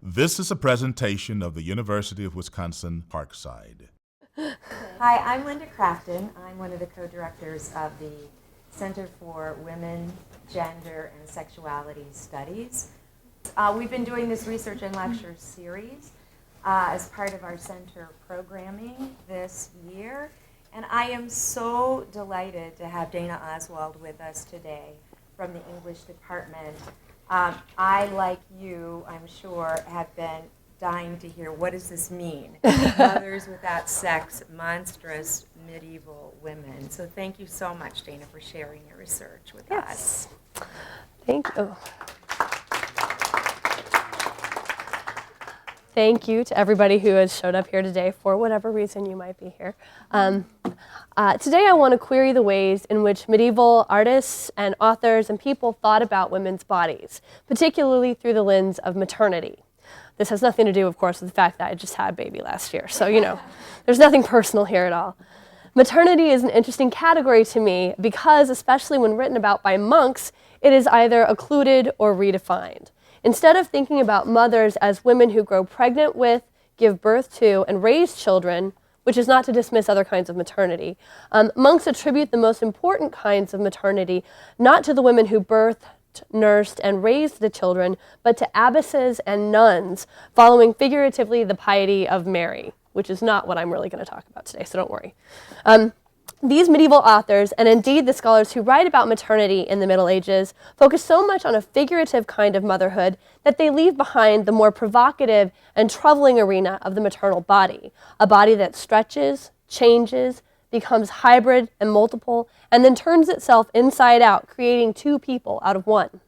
This is a presentation of the University of Wisconsin Parkside. Hi, I'm Linda Crafton. I'm one of the co-directors of the Center for Women, Gender, and Sexuality Studies. We've been doing this research and lecture series as part of our center programming this year. And I am so delighted to have Dana Oswald with us today from the English department. I, like you, I'm sure, have been dying to hear, what does this mean? Mothers without sex, monstrous medieval women. So thank you so much, Dana, for sharing your research with us. Thank you. Thank you to everybody who has showed up here today for whatever reason you might be here. Today I want to query the ways in which medieval artists and authors and people thought about women's bodies, particularly through the lens of maternity. This has nothing to do, of course, with the fact that I just had a baby last year. So, there's nothing personal here at all. Maternity is an interesting category to me because, especially when written about by monks, it is either occluded or redefined. Instead of thinking about mothers as women who grow pregnant with, give birth to, and raise children, which is not to dismiss other kinds of maternity, monks attribute the most important kinds of maternity not to the women who birthed, nursed, and raised the children, but to abbesses and nuns, following figuratively the piety of Mary, which is not what I'm really going to talk about today, so don't worry. These medieval authors, and indeed the scholars who write about maternity in the Middle Ages, focus so much on a figurative kind of motherhood that they leave behind the more provocative and troubling arena of the maternal body, a body that stretches, changes, becomes hybrid and multiple, and then turns itself inside out, creating two people out of one.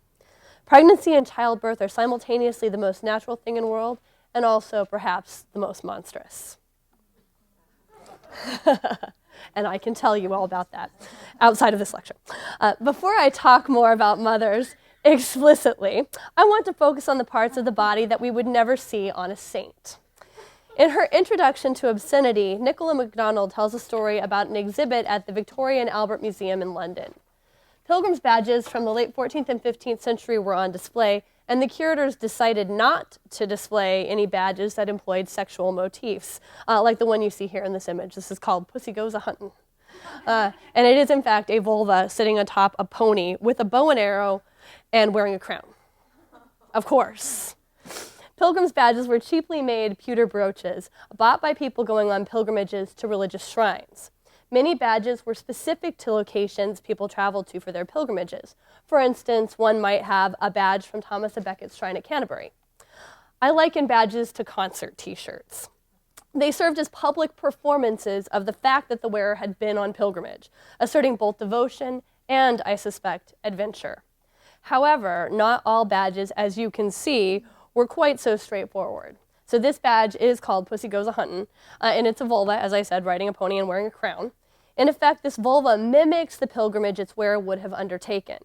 Pregnancy and childbirth are simultaneously the most natural thing in the world, and also perhaps the most monstrous. And I can tell you all about that outside of this lecture. Before I talk more about mothers explicitly, I want to focus on the parts of the body that we would never see on a saint. In her introduction to obscenity, Nicola MacDonald tells a story about an exhibit at the Victoria and Albert Museum in London. Pilgrims' badges from the late 14th and 15th century were on display, and the curators decided not to display any badges that employed sexual motifs, like the one you see here in this image. This is called Pussy Goes A-Huntin'. And it is, in fact, a vulva sitting atop a pony with a bow and arrow and wearing a crown. Of course. Pilgrims' badges were cheaply made pewter brooches, bought by people going on pilgrimages to religious shrines. Many badges were specific to locations people traveled to for their pilgrimages. For instance, one might have a badge from Thomas à Becket's shrine at Canterbury. I liken badges to concert t-shirts. They served as public performances of the fact that the wearer had been on pilgrimage, asserting both devotion and, I suspect, adventure. However, not all badges, as you can see, were quite so straightforward. So this badge is called Pussy Goes A-Huntin', and it's a vulva, as I said, riding a pony and wearing a crown. In effect, this vulva mimics the pilgrimage its wearer would have undertaken.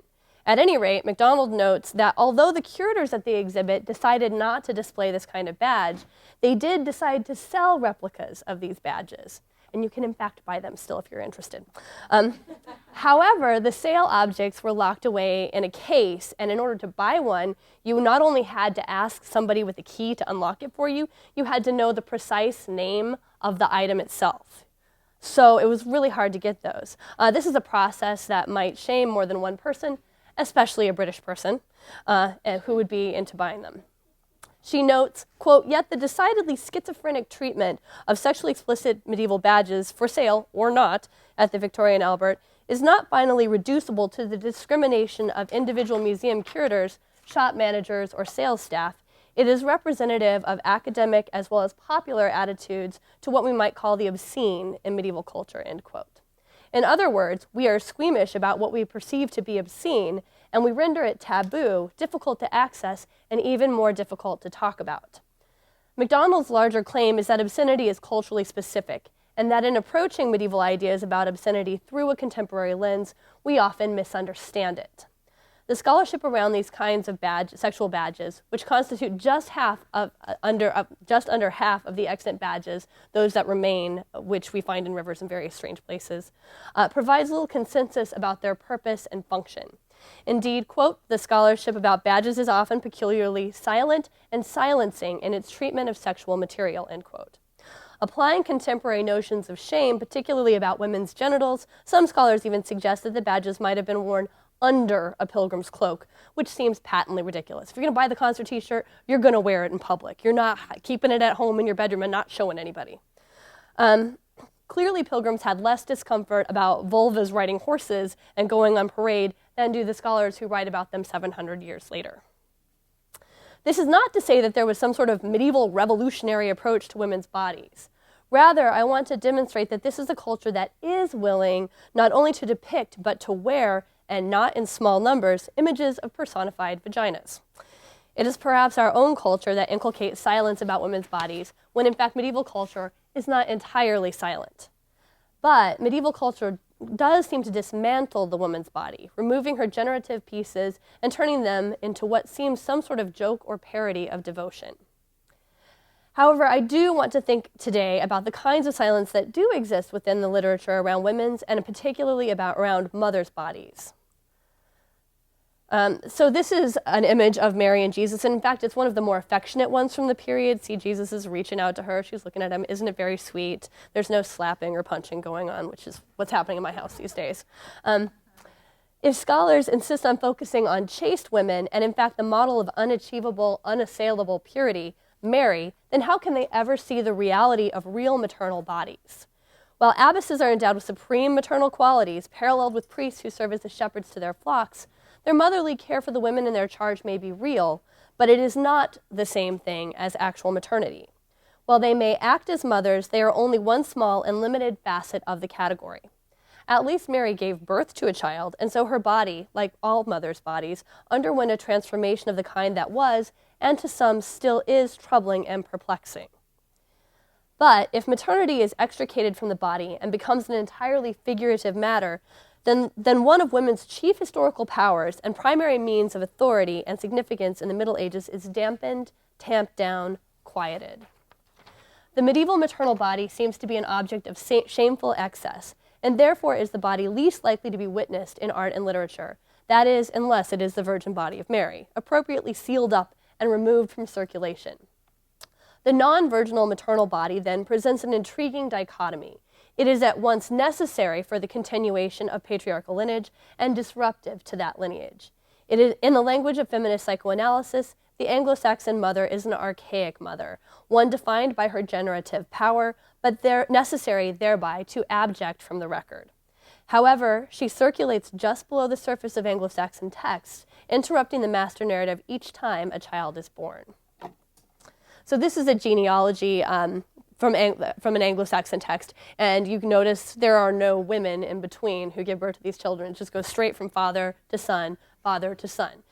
At any rate, MacDonald notes that although the curators at the exhibit decided not to display this kind of badge, they did decide to sell replicas of these badges. And you can, in fact, buy them still if you're interested. However, the sale objects were locked away in a case, and in order to buy one, you not only had to ask somebody with a key to unlock it for you, you had to know the precise name of the item itself. So it was really hard to get those. This is a process that might shame more than one person, especially a British person, who would be into buying them. She notes, quote, "Yet the decidedly schizophrenic treatment of sexually explicit medieval badges, for sale or not, at the Victoria and Albert, is not finally reducible to the discrimination of individual museum curators, shop managers, or sales staff. It is representative of academic as well as popular attitudes to what we might call the obscene in medieval culture," end quote. In other words, we are squeamish about what we perceive to be obscene, and we render it taboo, difficult to access, and even more difficult to talk about. MacDonald's larger claim is that obscenity is culturally specific, and that in approaching medieval ideas about obscenity through a contemporary lens, we often misunderstand it. The scholarship around these kinds of sexual badges, which constitute just under half of the extant badges, those that remain, which we find in rivers in various strange places, provides little consensus about their purpose and function. Indeed, quote, the scholarship about badges is often peculiarly silent and silencing in its treatment of sexual material, end quote. Applying contemporary notions of shame, particularly about women's genitals, some scholars even suggest that the badges might have been worn under a pilgrim's cloak, which seems patently ridiculous. If you're going to buy the concert t-shirt, you're going to wear it in public. You're not keeping it at home in your bedroom and not showing anybody. Clearly, pilgrims had less discomfort about vulvas riding horses and going on parade than do the scholars who write about them 700 years later. This is not to say that there was some sort of medieval revolutionary approach to women's bodies. Rather, I want to demonstrate that this is a culture that is willing not only to depict, but to wear, and not in small numbers, images of personified vaginas. It is perhaps our own culture that inculcates silence about women's bodies, when in fact medieval culture is not entirely silent. But medieval culture does seem to dismantle the woman's body, removing her generative pieces and turning them into what seems some sort of joke or parody of devotion. However, I do want to think today about the kinds of silence that do exist within the literature around women's, and particularly around mothers' bodies. So this is an image of Mary and Jesus, and in fact, it's one of the more affectionate ones from the period. See, Jesus is reaching out to her. She's looking at him. Isn't it very sweet? There's no slapping or punching going on, which is what's happening in my house these days. If scholars insist on focusing on chaste women, and in fact the model of unachievable, unassailable purity, Mary, then how can they ever see the reality of real maternal bodies? While abbesses are endowed with supreme maternal qualities, paralleled with priests who serve as the shepherds to their flocks, their motherly care for the women in their charge may be real, but it is not the same thing as actual maternity. While they may act as mothers, they are only one small and limited facet of the category. At least Mary gave birth to a child, and so her body, like all mothers' bodies, underwent a transformation of the kind that was, and to some still is, troubling and perplexing. But if maternity is extricated from the body and becomes an entirely figurative matter, then one of women's chief historical powers and primary means of authority and significance in the Middle Ages is dampened, tamped down, quieted. The medieval maternal body seems to be an object of shameful excess, and therefore is the body least likely to be witnessed in art and literature, that is, unless it is the virgin body of Mary, appropriately sealed up and removed from circulation. The non-virginal maternal body then presents an intriguing dichotomy. It is at once necessary for the continuation of patriarchal lineage and disruptive to that lineage. It is, in the language of feminist psychoanalysis, the Anglo-Saxon mother is an archaic mother, one defined by her generative power, but necessary thereby to abject from the record. However, she circulates just below the surface of Anglo-Saxon texts, interrupting the master narrative each time a child is born. So this is a genealogy from an Anglo-Saxon text, and you can notice there are no women in between who give birth to these children. It just goes straight from father to son, father to son.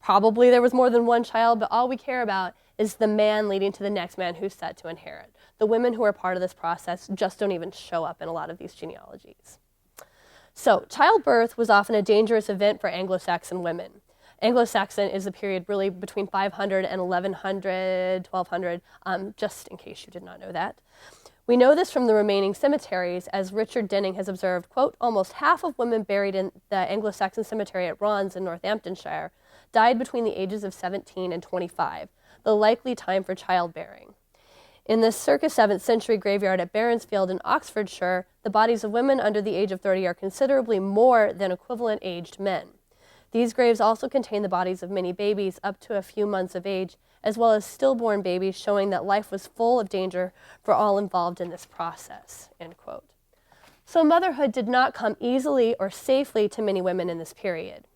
Probably there was more than one child, but all we care about is the man leading to the next man who's set to inherit. The women who are part of this process just don't even show up in a lot of these genealogies. So childbirth was often a dangerous event for Anglo-Saxon women. Anglo-Saxon is the period really between 500 and 1100, 1200, just in case you did not know that. We know this from the remaining cemeteries, as Richard Denning has observed, quote, almost half of women buried in the Anglo-Saxon cemetery at Rons in Northamptonshire died between the ages of 17 and 25, the likely time for childbearing. In the circa 7th century graveyard at Baronsfield in Oxfordshire, the bodies of women under the age of 30 are considerably more than equivalent aged men. These graves also contain the bodies of many babies up to a few months of age, as well as stillborn babies, showing that life was full of danger for all involved in this process, end quote. So motherhood did not come easily or safely to many women in this period.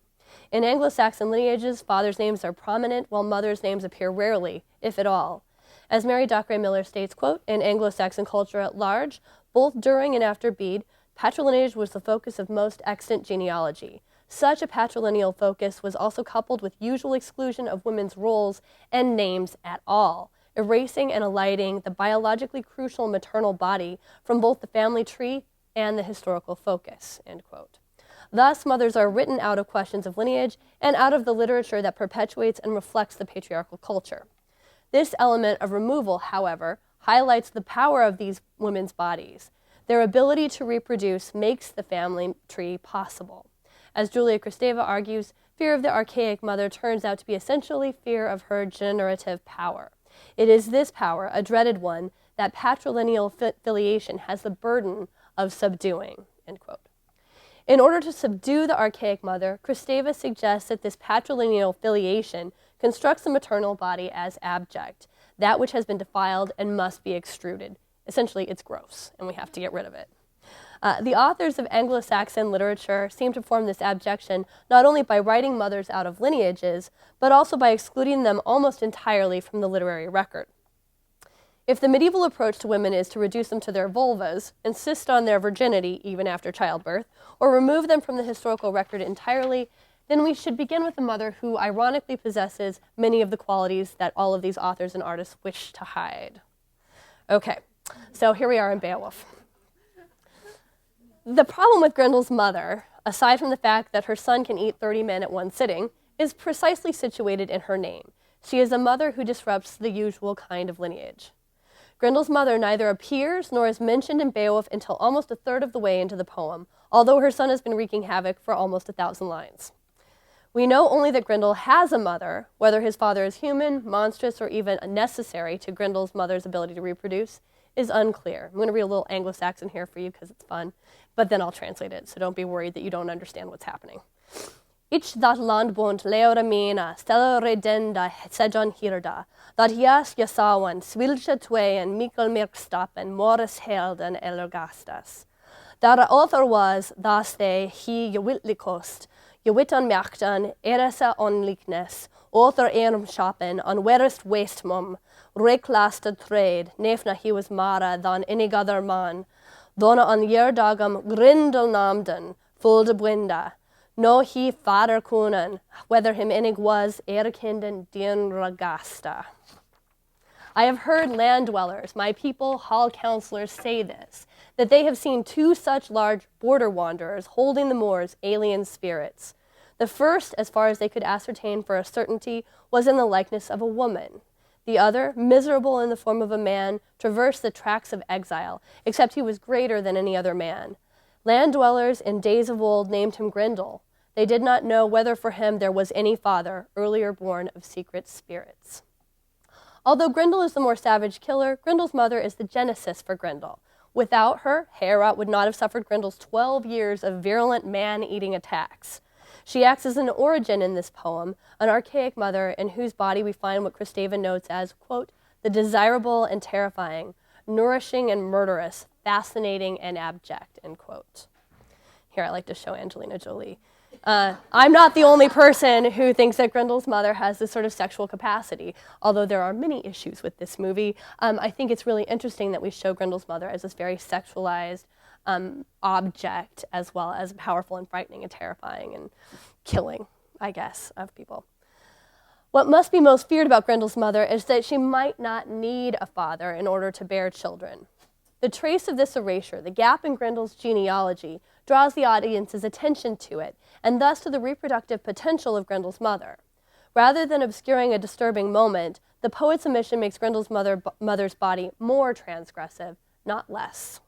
In Anglo-Saxon lineages, fathers' names are prominent, while mothers' names appear rarely, if at all. As Mary Dockeray Miller states, quote, in Anglo-Saxon culture at large, both during and after Bede, patrilineage was the focus of most extant genealogy. Such a patrilineal focus was also coupled with usual exclusion of women's roles and names at all, erasing and eliding the biologically crucial maternal body from both the family tree and the historical focus, end quote. Thus, mothers are written out of questions of lineage and out of the literature that perpetuates and reflects the patriarchal culture. This element of removal, however, highlights the power of these women's bodies. Their ability to reproduce makes the family tree possible. As Julia Kristeva argues, fear of the archaic mother turns out to be essentially fear of her generative power. It is this power, a dreaded one, that patrilineal filiation has the burden of subduing, end quote. In order to subdue the archaic mother, Kristeva suggests that this patrilineal filiation constructs the maternal body as abject, that which has been defiled and must be extruded. Essentially, it's gross, and we have to get rid of it. The authors of Anglo-Saxon literature seem to form this abjection not only by writing mothers out of lineages, but also by excluding them almost entirely from the literary record. If the medieval approach to women is to reduce them to their vulvas, insist on their virginity even after childbirth, or remove them from the historical record entirely, then we should begin with a mother who ironically possesses many of the qualities that all of these authors and artists wish to hide. Okay, so here we are in Beowulf. The problem with Grendel's mother, aside from the fact that her son can eat 30 men at one sitting, is precisely situated in her name. She is a mother who disrupts the usual kind of lineage. Grendel's mother neither appears nor is mentioned in Beowulf until almost a third of the way into the poem, although her son has been wreaking havoc for almost 1,000 lines. We know only that Grendel has a mother. Whether his father is human, monstrous, or even necessary to Grendel's mother's ability to reproduce is unclear. I'm going to read a little Anglo-Saxon here for you because it's fun, but then I'll translate it, so don't be worried that you don't understand what's happening. Ich that landbond leora mina, stella redenda sejon hirda, that jas jasawan, swilcha twean, mikkel mirkstappen, morris helden ellergastas. Där author was, das they, he jewittlikost, jewittan merktan, eresa onliknes, author ermschappen, on werest wastmum, reklasted trade, nefna he was mara than any other man, donna on yerdagam grindel namden, full de bwinda, no he fader kunen, whether him inig was erkinden dien ragasta. I have heard land dwellers, my people, hall counselors, say this, that they have seen two such large border wanderers holding the moors alien spirits. The first, as far as they could ascertain for a certainty, was in the likeness of a woman. The other, miserable in the form of a man, traversed the tracks of exile, except he was greater than any other man. Land dwellers in days of old named him Grendel. They did not know whether for him there was any father, earlier born of secret spirits. Although Grendel is the more savage killer, Grendel's mother is the genesis for Grendel. Without her, Heorot would not have suffered Grendel's 12 years of virulent man-eating attacks. She acts as an origin in this poem, an archaic mother in whose body we find what Kristeva notes as, quote, the desirable and terrifying, nourishing and murderous, fascinating and abject, end quote. Here I like to show Angelina Jolie. I'm not the only person who thinks that Grendel's mother has this sort of sexual capacity, although there are many issues with this movie. I think it's really interesting that we show Grendel's mother as this very sexualized object, as well as powerful and frightening and terrifying and killing, I guess, of people. What must be most feared about Grendel's mother is that she might not need a father in order to bear children. The trace of this erasure, the gap in Grendel's genealogy, draws the audience's attention to it, and thus to the reproductive potential of Grendel's mother. Rather than obscuring a disturbing moment, the poet's omission makes Grendel's mother's body more transgressive, not less.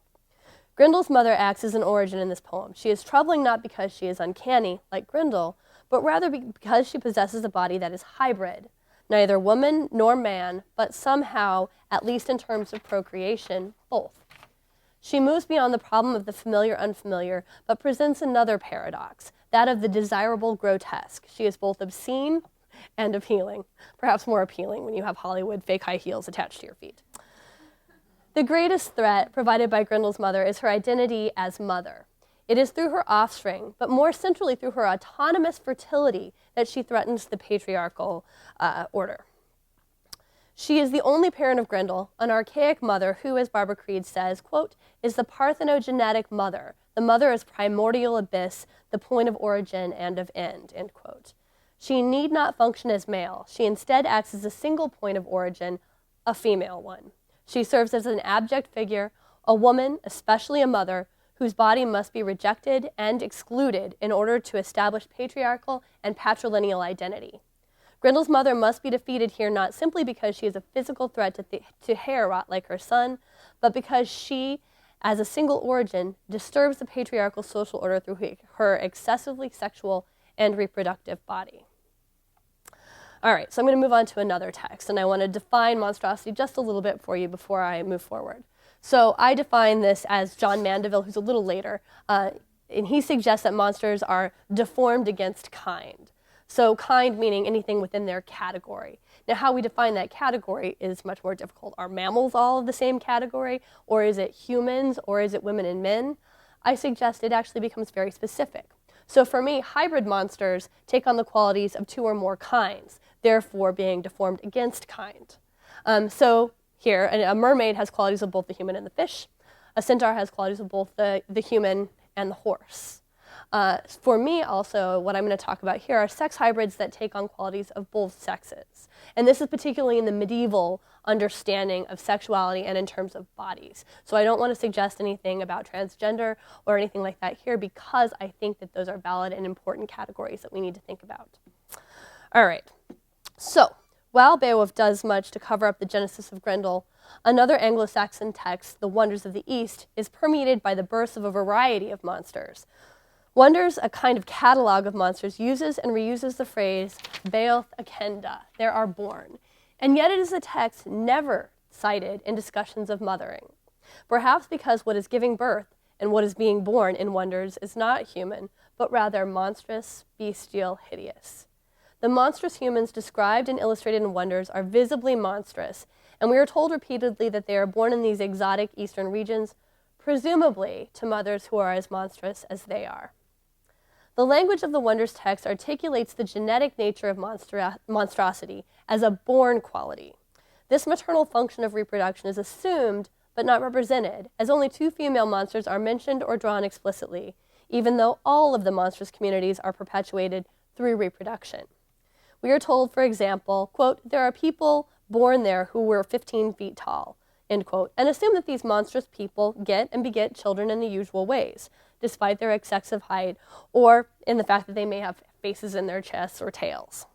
Grendel's mother acts as an origin in this poem. She is troubling not because she is uncanny, like Grendel, but rather because she possesses a body that is hybrid, neither woman nor man, but somehow, at least in terms of procreation, both. She moves beyond the problem of the familiar unfamiliar, but presents another paradox, that of the desirable grotesque. She is both obscene and appealing, perhaps more appealing when you have Hollywood fake high heels attached to your feet. The greatest threat provided by Grendel's mother is her identity as mother. It is through her offspring, but more centrally through her autonomous fertility, that she threatens the patriarchal order. She is the only parent of Grendel, an archaic mother who, as Barbara Creed says, quote, is the parthenogenetic mother, the mother as primordial abyss, the point of origin and of end, end quote. She need not function as male. She instead acts as a single point of origin, a female one. She serves as an abject figure, a woman, especially a mother, whose body must be rejected and excluded in order to establish patriarchal and patrilineal identity. Grendel's mother must be defeated here not simply because she is a physical threat to Heorot like her son, but because she, as a single origin, disturbs the patriarchal social order through her excessively sexual and reproductive body. All right, so I'm going to move on to another text, and I want to define monstrosity just a little bit for you before I move forward. So I define this as John Mandeville, who's a little later, and he suggests that monsters are deformed against kind. So kind meaning anything within their category. Now, how we define that category is much more difficult. Are mammals all of the same category, or is it humans, or is it women and men? I suggest it actually becomes very specific. So for me, hybrid monsters take on the qualities of two or more kinds, therefore being deformed against kind. So here, a mermaid has qualities of both the human and the fish. A centaur has qualities of both the human and the horse. For me also, what I'm going to talk about here are sex hybrids that take on qualities of both sexes. And this is particularly in the medieval understanding of sexuality and in terms of bodies. So I don't want to suggest anything about transgender or anything like that here because I think that those are valid and important categories that we need to think about. All right. So while Beowulf does much to cover up the genesis of Grendel, another Anglo-Saxon text, The Wonders of the East, is permeated by the births of a variety of monsters. Wonders, a kind of catalog of monsters, uses and reuses the phrase Beoth Akenda, there are born, and yet it is a text never cited in discussions of mothering. Perhaps because what is giving birth and what is being born in Wonders is not human, but rather monstrous, bestial, hideous. The monstrous humans described and illustrated in Wonders are visibly monstrous, and we are told repeatedly that they are born in these exotic eastern regions, presumably to mothers who are as monstrous as they are. The language of the Wonders text articulates the genetic nature of monstrosity as a born quality. This maternal function of reproduction is assumed but not represented, as only two female monsters are mentioned or drawn explicitly, even though all of the monstrous communities are perpetuated through reproduction. We are told, for example, quote, there are people born there who were 15 feet tall, end quote, and assume that these monstrous people get and beget children in the usual ways, despite their excessive height, or in the fact that they may have faces in their chests or tails.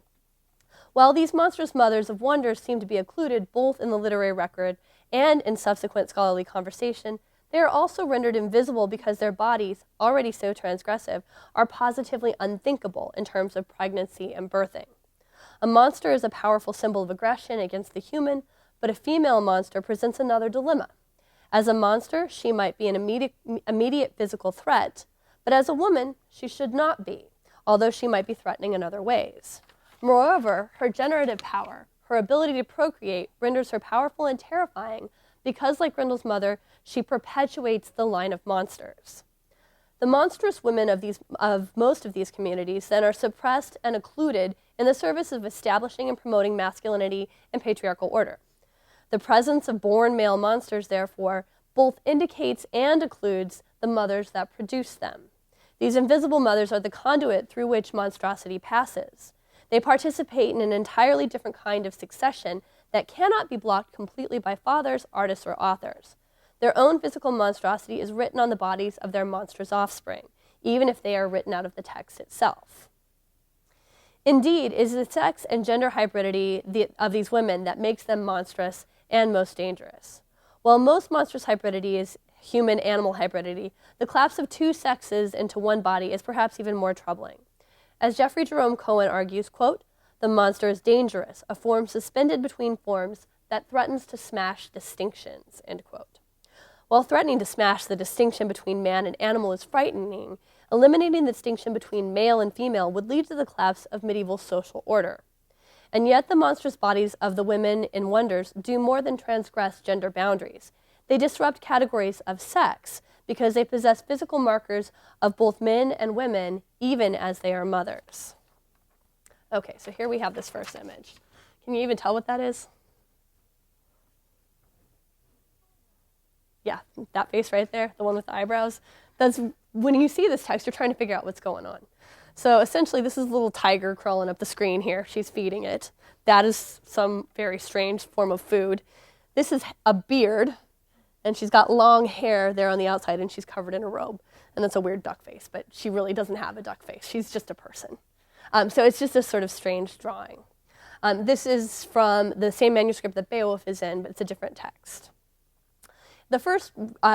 While these monstrous mothers of Wonders seem to be occluded both in the literary record and in subsequent scholarly conversation, they are also rendered invisible because their bodies, already so transgressive, are positively unthinkable in terms of pregnancy and birthing. A monster is a powerful symbol of aggression against the human, but a female monster presents another dilemma. As a monster, she might be an immediate physical threat, but as a woman, she should not be, although she might be threatening in other ways. Moreover, her generative power, her ability to procreate, renders her powerful and terrifying because, like Grendel's mother, she perpetuates the line of monsters. The monstrous women of most of these communities then are suppressed and occluded in the service of establishing and promoting masculinity and patriarchal order. The presence of born male monsters, therefore, both indicates and occludes the mothers that produce them. These invisible mothers are the conduit through which monstrosity passes. They participate in an entirely different kind of succession that cannot be blocked completely by fathers, artists, or authors. Their own physical monstrosity is written on the bodies of their monstrous offspring, even if they are written out of the text itself. Indeed, it is the sex and gender hybridity of these women that makes them monstrous and most dangerous. While most monstrous hybridity is human-animal hybridity, the collapse of two sexes into one body is perhaps even more troubling. As Jeffrey Jerome Cohen argues, quote, the monster is dangerous, a form suspended between forms that threatens to smash distinctions, end quote. While threatening to smash the distinction between man and animal is frightening, eliminating the distinction between male and female would lead to the collapse of medieval social order. And yet the monstrous bodies of the women in Wonders do more than transgress gender boundaries. They disrupt categories of sex because they possess physical markers of both men and women, even as they are mothers. Okay, so here we have this first image. Can you even tell what that is? Yeah, that face right there, the one with the eyebrows. That's when you see this text, you're trying to figure out what's going on. So essentially, this is a little tiger crawling up the screen here. She's feeding it. That is some very strange form of food. This is a beard, and she's got long hair there on the outside, and she's covered in a robe. And that's a weird duck face, but she really doesn't have a duck face. She's just a person. So it's just a sort of strange drawing. This is from the same manuscript that Beowulf is in, but it's a different text. The first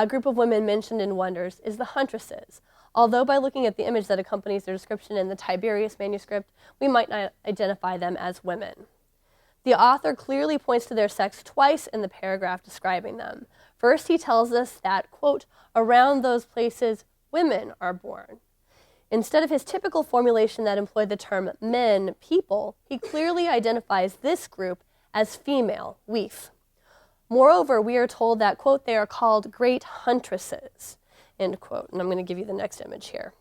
group of women mentioned in Wonders is the Huntresses, although by looking at the image that accompanies their description in the Tiberius manuscript, we might not identify them as women. The author clearly points to their sex twice in the paragraph describing them. First, he tells us that, quote, around those places, women are born. Instead of his typical formulation that employed the term men, people, he clearly identifies this group as female, weef. Moreover, we are told that, quote, they are called great huntresses, end quote. And I'm going to give you the next image here.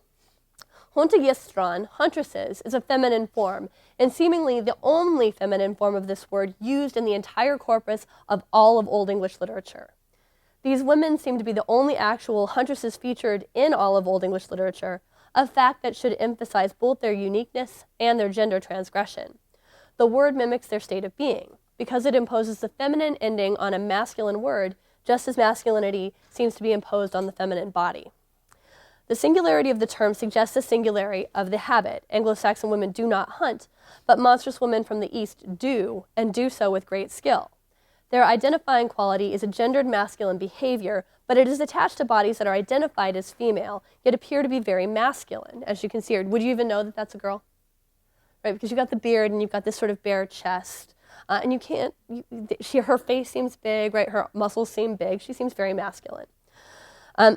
Huntresses, is a feminine form, and seemingly the only feminine form of this word used in the entire corpus of all of Old English literature. These women seem to be the only actual huntresses featured in all of Old English literature, a fact that should emphasize both their uniqueness and their gender transgression. The word mimics their state of being, because it imposes the feminine ending on a masculine word, just as masculinity seems to be imposed on the feminine body. The singularity of the term suggests the singularity of the habit. Anglo-Saxon women do not hunt, but monstrous women from the East do, and do so with great skill. Their identifying quality is a gendered masculine behavior, but it is attached to bodies that are identified as female, yet appear to be very masculine, as you can see here. Would you even know that that's a girl? Right, because you've got the beard and you've got this sort of bare chest. And you can't, her face seems big, right? Her muscles seem big. She seems very masculine.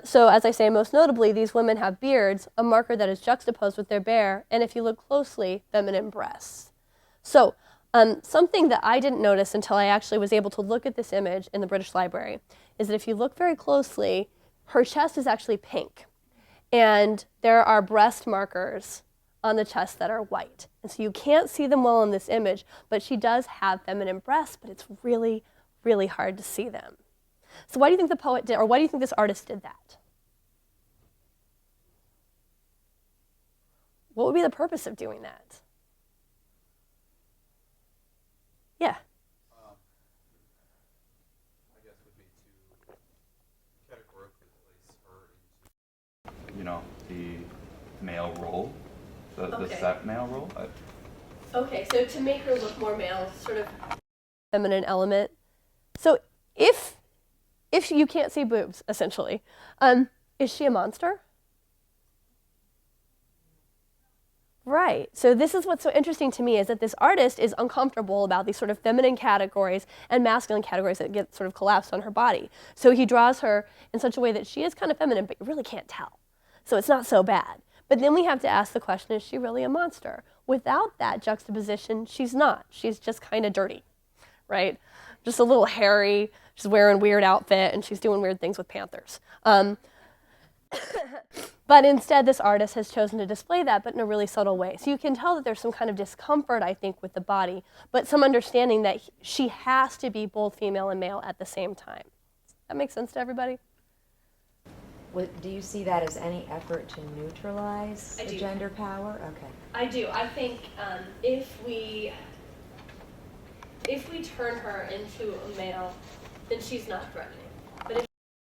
So as I say, most notably, these women have beards, a marker that is juxtaposed with their bare, and if you look closely, feminine breasts. So something that I didn't notice until I actually was able to look at this image in the British Library is that if you look very closely, her chest is actually pink. And there are breast markers on the chest that are white. And so you can't see them well in this image, but she does have feminine breasts, but it's really, really hard to see them. So why do you think the poet did, or why do you think this artist did that? What would be the purpose of doing that? Yeah. I guess would be to categorically place her into, the male role, the set male role. Okay, so to make her look more male, sort of feminine element. So if you can't see boobs, essentially, is she a monster? Right. So this is what's so interesting to me is that this artist is uncomfortable about these sort of feminine categories and masculine categories that get sort of collapsed on her body. So he draws her in such a way that she is kind of feminine, but you really can't tell. So it's not so bad. But then we have to ask the question, is she really a monster? Without that juxtaposition, she's not. She's just kind of dirty, right? Just a little hairy. She's wearing a weird outfit, and she's doing weird things with panthers. But instead, this artist has chosen to display that, but in a really subtle way. So you can tell that there's some kind of discomfort, I think, with the body, but some understanding that she has to be both female and male at the same time. That makes sense to everybody? Do you see that as any effort to neutralize the gender power? Okay. I do. I think if we turn her into a male, then she's not threatening. But if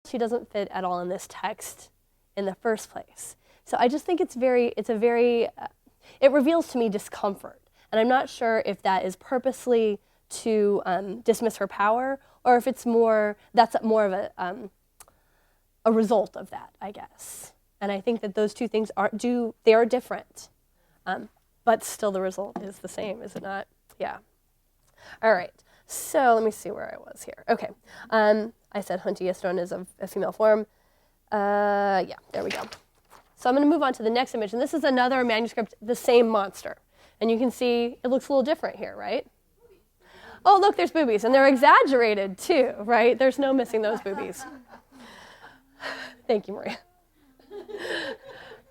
she doesn't fit at all in this text in the first place. So I just think it reveals to me discomfort. And I'm not sure if that is purposely to dismiss her power, or if it's that's more of a result of that, I guess. And I think that those two things are different, but still the result is the same, is it not? Yeah. All right. So let me see where I was here. Okay. I said Huntresses is a female form. Yeah, there we go. So I'm going to move on to the next image, and this is another manuscript, the same monster. And you can see it looks a little different here, right? Oh, look, there's boobies, and they're exaggerated too, right? There's no missing those boobies. Thank you, Maria.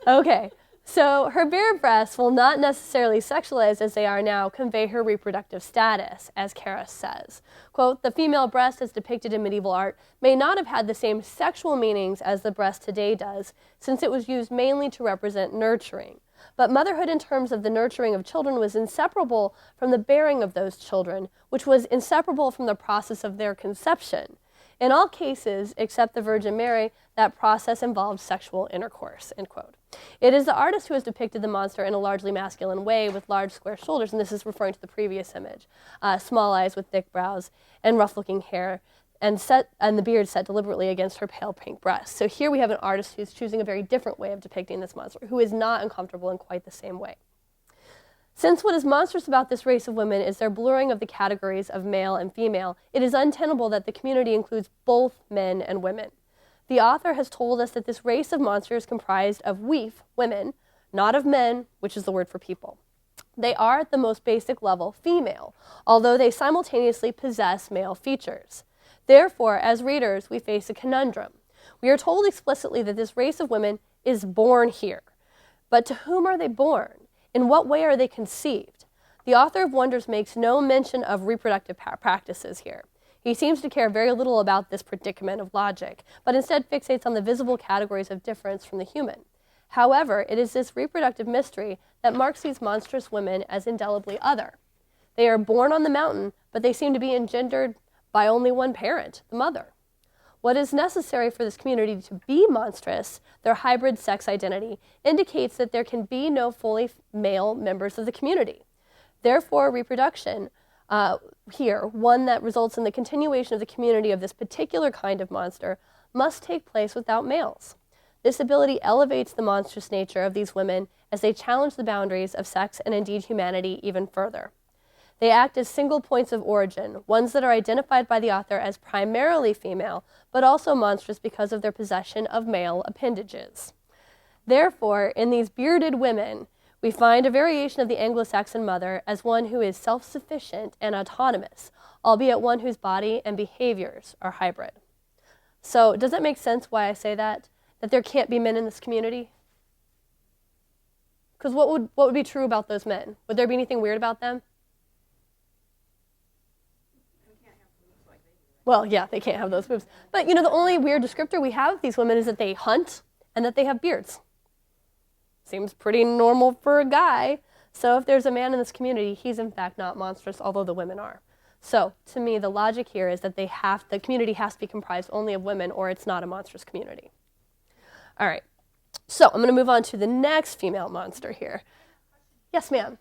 Okay, so her bare breasts will not necessarily sexualized as they are now convey her reproductive status, as Karras says. Quote, the female breast as depicted in medieval art may not have had the same sexual meanings as the breast today does, since it was used mainly to represent nurturing. But motherhood in terms of the nurturing of children was inseparable from the bearing of those children, which was inseparable from the process of their conception. In all cases, except the Virgin Mary, that process involved sexual intercourse, end quote. It is the artist who has depicted the monster in a largely masculine way with large square shoulders, and this is referring to the previous image, small eyes with thick brows and rough-looking hair, and the beard set deliberately against her pale pink breast. So here we have an artist who's choosing a very different way of depicting this monster, who is not uncomfortable in quite the same way. Since what is monstrous about this race of women is their blurring of the categories of male and female, it is untenable that the community includes both men and women. The author has told us that this race of monsters is comprised of weef, women, not of men, which is the word for people. They are, at the most basic level, female, although they simultaneously possess male features. Therefore, as readers, we face a conundrum. We are told explicitly that this race of women is born here. But to whom are they born? In what way are they conceived? The author of Wonders makes no mention of reproductive practices here. He seems to care very little about this predicament of logic, but instead fixates on the visible categories of difference from the human. However, it is this reproductive mystery that marks these monstrous women as indelibly other. They are born on the mountain, but they seem to be engendered by only one parent, the mother. What is necessary for this community to be monstrous, their hybrid sex identity, indicates that there can be no fully male members of the community. Therefore, reproduction here, one that results in the continuation of the community of this particular kind of monster, must take place without males. This ability elevates the monstrous nature of these women as they challenge the boundaries of sex and indeed humanity even further. They act as single points of origin, ones that are identified by the author as primarily female, but also monstrous because of their possession of male appendages. Therefore, in these bearded women, we find a variation of the Anglo-Saxon mother as one who is self-sufficient and autonomous, albeit one whose body and behaviors are hybrid. So, does that make sense why I say that? That there can't be men in this community? Because what would be true about those men? Would there be anything weird about them? Well, yeah, they can't have those boobs. But, the only weird descriptor we have of these women is that they hunt and that they have beards. Seems pretty normal for a guy. So if there's a man in this community, he's in fact not monstrous, although the women are. So, to me, the logic here is that the community has to be comprised only of women, or it's not a monstrous community. All right. So, I'm going to move on to the next female monster here. Yes, ma'am.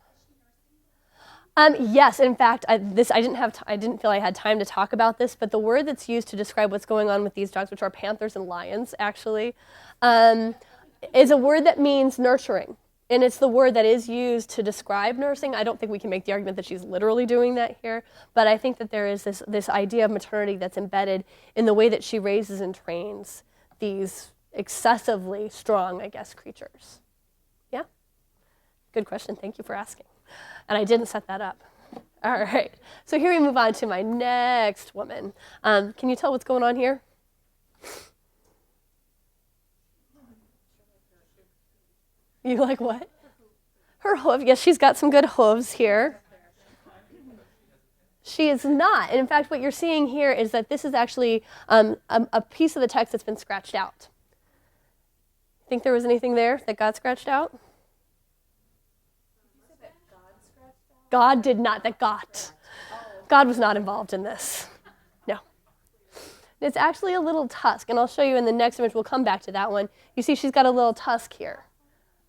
Yes, in fact, I didn't feel I had time to talk about this, but the word that's used to describe what's going on with these dogs, which are panthers and lions, actually, is a word that means nurturing. And it's the word that is used to describe nursing. I don't think we can make the argument that she's literally doing that here, but I think that there is this idea of maternity that's embedded in the way that she raises and trains these excessively strong, creatures. Yeah? Good question. Thank you for asking. And I didn't set that up. All right. So here we move on to my next woman. Can you tell what's going on here? You like what? Her hoof. Yes, she's got some good hooves here. She is not. And in fact, what you're seeing here is that this is actually a piece of the text that's been scratched out. Think there was anything there that got scratched out? God did not. God was not involved in this. No. It's actually a little tusk, and I'll show you in the next image. We'll come back to that one. You see she's got a little tusk here.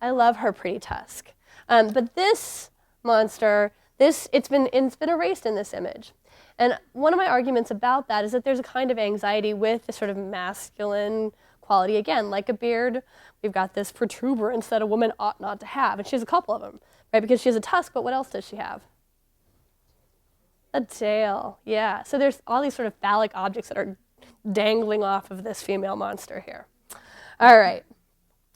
I love her pretty tusk. But this monster, it's been erased in this image. And one of my arguments about that is that there's a kind of anxiety with the sort of masculine quality. Again, like a beard, we've got this protuberance that a woman ought not to have. And she has a couple of them, right? Because she has a tusk, but what else does she have? A tail, yeah. So there's all these sort of phallic objects that are dangling off of this female monster here. All right.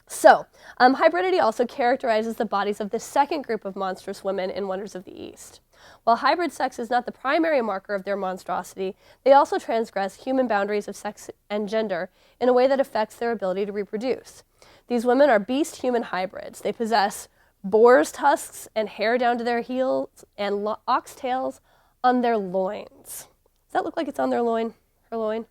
So, hybridity also characterizes the bodies of the second group of monstrous women in Wonders of the East. While hybrid sex is not the primary marker of their monstrosity, they also transgress human boundaries of sex and gender in a way that affects their ability to reproduce. These women are beast-human hybrids. They possess boar's tusks and hair down to their heels and oxtails on their loins. Does that look like it's on their loin? Her loin?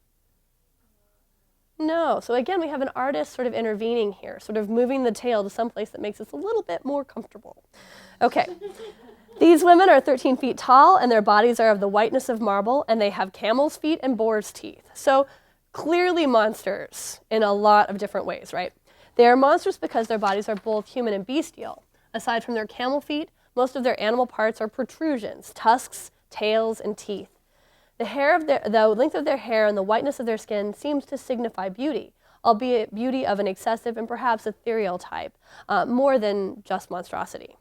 No. So again, we have an artist sort of intervening here, sort of moving the tail to some place that makes us a little bit more comfortable. Okay. These women are 13 feet tall, and their bodies are of the whiteness of marble, and they have camel's feet and boar's teeth. So clearly monsters in a lot of different ways, right? They are monstrous because their bodies are both human and bestial. Aside from their camel feet, most of their animal parts are protrusions, tusks, tails, and teeth. The length of their hair and the whiteness of their skin seems to signify beauty, albeit beauty of an excessive and perhaps ethereal type, more than just monstrosity.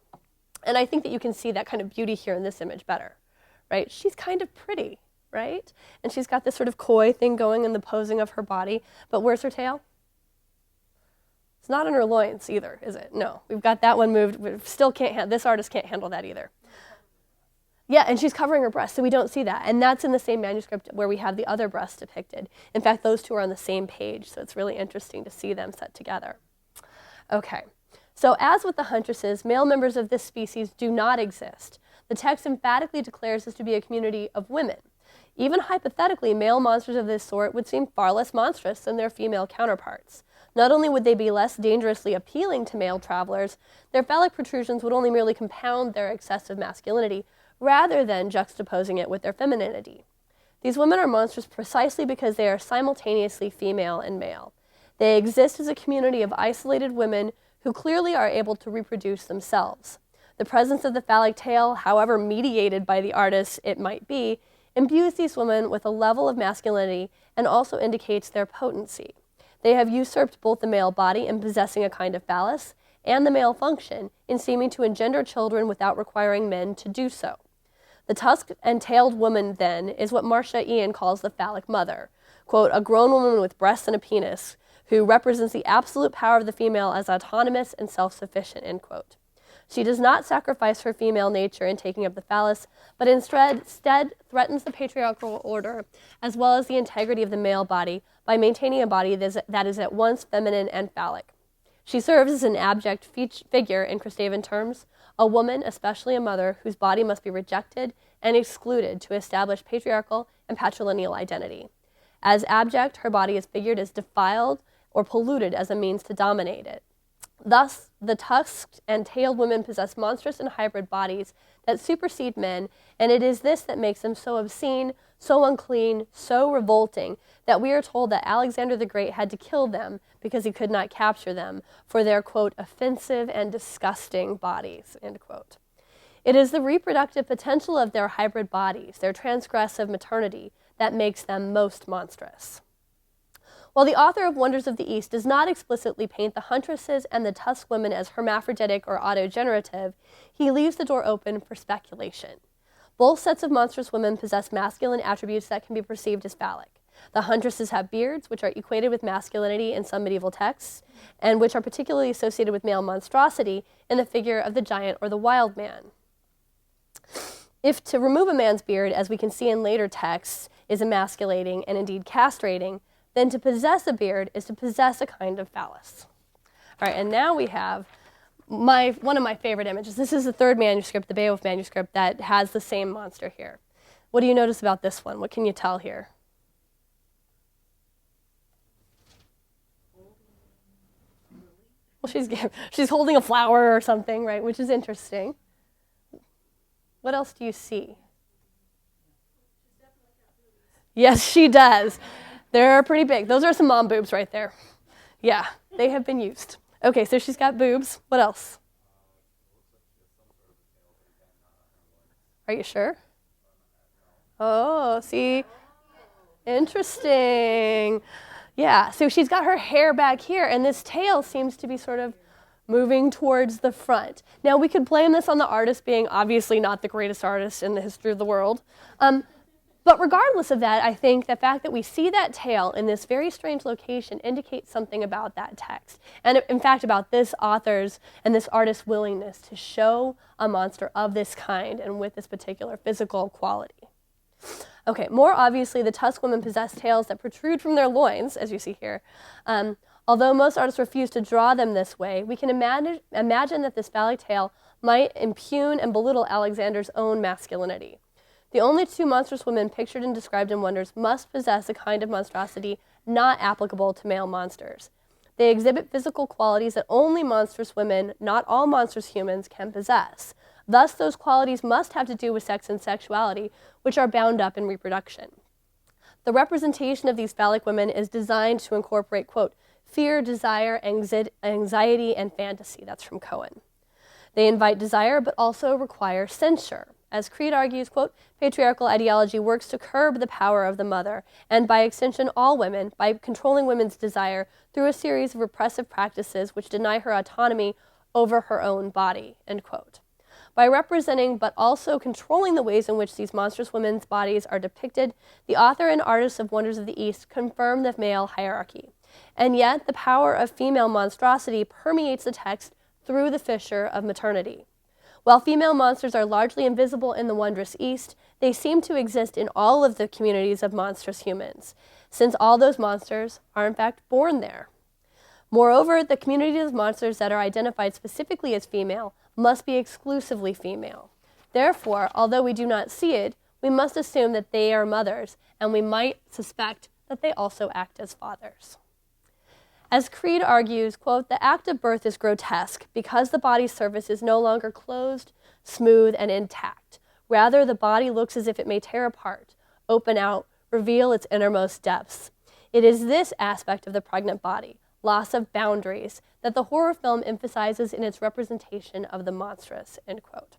And I think that you can see that kind of beauty here in this image better, right? She's kind of pretty, right? And she's got this sort of coy thing going in the posing of her body, but where's her tail? It's not on her loins either, is it? No, we've got that one moved. We still can't, this artist can't handle that either. Yeah, and she's covering her breast, so we don't see that. And that's in the same manuscript where we have the other breast depicted. In fact, those two are on the same page, so it's really interesting to see them set together. Okay, so as with the huntresses, male members of this species do not exist. The text emphatically declares this to be a community of women. Even hypothetically, male monsters of this sort would seem far less monstrous than their female counterparts. Not only would they be less dangerously appealing to male travelers, their phallic protrusions would only merely compound their excessive masculinity, rather than juxtaposing it with their femininity. These women are monstrous precisely because they are simultaneously female and male. They exist as a community of isolated women who clearly are able to reproduce themselves. The presence of the phallic tail, however mediated by the artist it might be, imbues these women with a level of masculinity and also indicates their potency. They have usurped both the male body in possessing a kind of phallus and the male function in seeming to engender children without requiring men to do so. The tusked and tailed woman, then, is what Marcia Ian calls the phallic mother, quote, a grown woman with breasts and a penis, who represents the absolute power of the female as autonomous and self-sufficient, end quote. She does not sacrifice her female nature in taking up the phallus, but instead threatens the patriarchal order, as well as the integrity of the male body, by maintaining a body that is at once feminine and phallic. She serves as an abject figure in Kristavan terms, a woman, especially a mother, whose body must be rejected and excluded to establish patriarchal and patrilineal identity. As abject, her body is figured as defiled or polluted as a means to dominate it. Thus, the tusked and tailed women possess monstrous and hybrid bodies that supersede men, and it is this that makes them so obscene, so unclean, so revolting, that we are told that Alexander the Great had to kill them because he could not capture them for their, quote, offensive and disgusting bodies, end quote. It is the reproductive potential of their hybrid bodies, their transgressive maternity, that makes them most monstrous. While the author of Wonders of the East does not explicitly paint the huntresses and the tusked women as hermaphroditic or autogenerative, he leaves the door open for speculation. Both sets of monstrous women possess masculine attributes that can be perceived as phallic. The huntresses have beards, which are equated with masculinity in some medieval texts, and which are particularly associated with male monstrosity in the figure of the giant or the wild man. If to remove a man's beard, as we can see in later texts, is emasculating and indeed castrating, then to possess a beard is to possess a kind of phallus. All right, and now we have one of my favorite images. This is the third manuscript, the Beowulf manuscript, that has the same monster here. What do you notice about this one? What can you tell here? Well, she's holding a flower or something, right, which is interesting. What else do you see? Yes, she does. They're pretty big. Those are some mom boobs right there. Yeah, they have been used. Okay, so she's got boobs. What else? Are you sure? Oh, see? Interesting. Yeah, so she's got her hair back here, and this tail seems to be sort of moving towards the front. Now, we could blame this on the artist being obviously not the greatest artist in the history of the world. But regardless of that, I think the fact that we see that tail in this very strange location indicates something about that text. And in fact, about this author's and this artist's willingness to show a monster of this kind and with this particular physical quality. Okay, more obviously, the tusked women possess tails that protrude from their loins, as you see here. Although most artists refuse to draw them this way, we can imagine that this phallic tail might impugn and belittle Alexander's own masculinity. The only two monstrous women pictured and described in Wonders must possess a kind of monstrosity not applicable to male monsters. They exhibit physical qualities that only monstrous women, not all monstrous humans, can possess. Thus, those qualities must have to do with sex and sexuality, which are bound up in reproduction. The representation of these phallic women is designed to incorporate, quote, fear, desire, anxiety, and fantasy. That's from Cohen. They invite desire, but also require censure. As Creed argues, quote, patriarchal ideology works to curb the power of the mother, and by extension all women, by controlling women's desire through a series of repressive practices which deny her autonomy over her own body, end quote. By representing but also controlling the ways in which these monstrous women's bodies are depicted, the author and artist of Wonders of the East confirm the male hierarchy. And yet, the power of female monstrosity permeates the text through the fissure of maternity. While female monsters are largely invisible in the Wondrous East, they seem to exist in all of the communities of monstrous humans, since all those monsters are in fact born there. Moreover, the communities of monsters that are identified specifically as female must be exclusively female. Therefore, although we do not see it, we must assume that they are mothers, and we might suspect that they also act as fathers. As Creed argues, quote, the act of birth is grotesque because the body's surface is no longer closed, smooth, and intact. Rather, the body looks as if it may tear apart, open out, reveal its innermost depths. It is this aspect of the pregnant body, loss of boundaries, that the horror film emphasizes in its representation of the monstrous, end quote.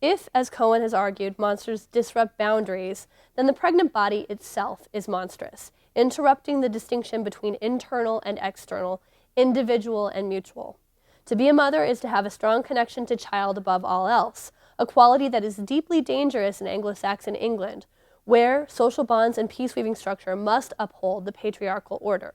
If, as Cohen has argued, monsters disrupt boundaries, then the pregnant body itself is monstrous, interrupting the distinction between internal and external, individual and mutual. To be a mother is to have a strong connection to child above all else, a quality that is deeply dangerous in Anglo-Saxon England, where social bonds and peace-weaving structure must uphold the patriarchal order.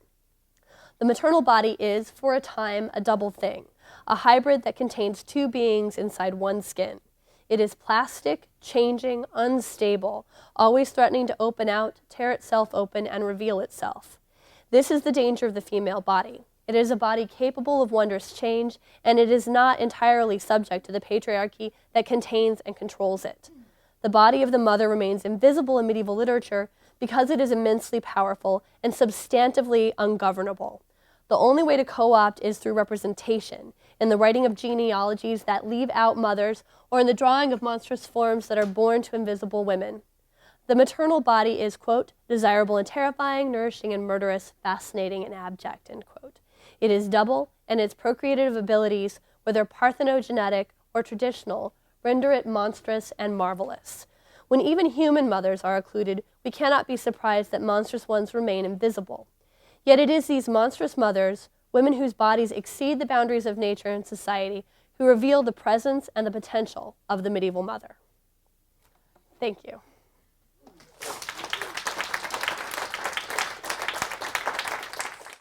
The maternal body is, for a time, a double thing, a hybrid that contains two beings inside one skin. It is plastic, changing, unstable, always threatening to open out, tear itself open, and reveal itself. This is the danger of the female body. It is a body capable of wondrous change, and it is not entirely subject to the patriarchy that contains and controls it. The body of the mother remains invisible in medieval literature because it is immensely powerful and substantively ungovernable. The only way to co-opt is through representation, in the writing of genealogies that leave out mothers, or in the drawing of monstrous forms that are born to invisible women. The maternal body is, quote, desirable and terrifying, nourishing and murderous, fascinating and abject, end quote. It is double, and its procreative abilities, whether parthenogenetic or traditional, render it monstrous and marvelous. When even human mothers are occluded, we cannot be surprised that monstrous ones remain invisible. Yet it is these monstrous mothers, women whose bodies exceed the boundaries of nature and society, who reveal the presence and the potential of the medieval mother. Thank you.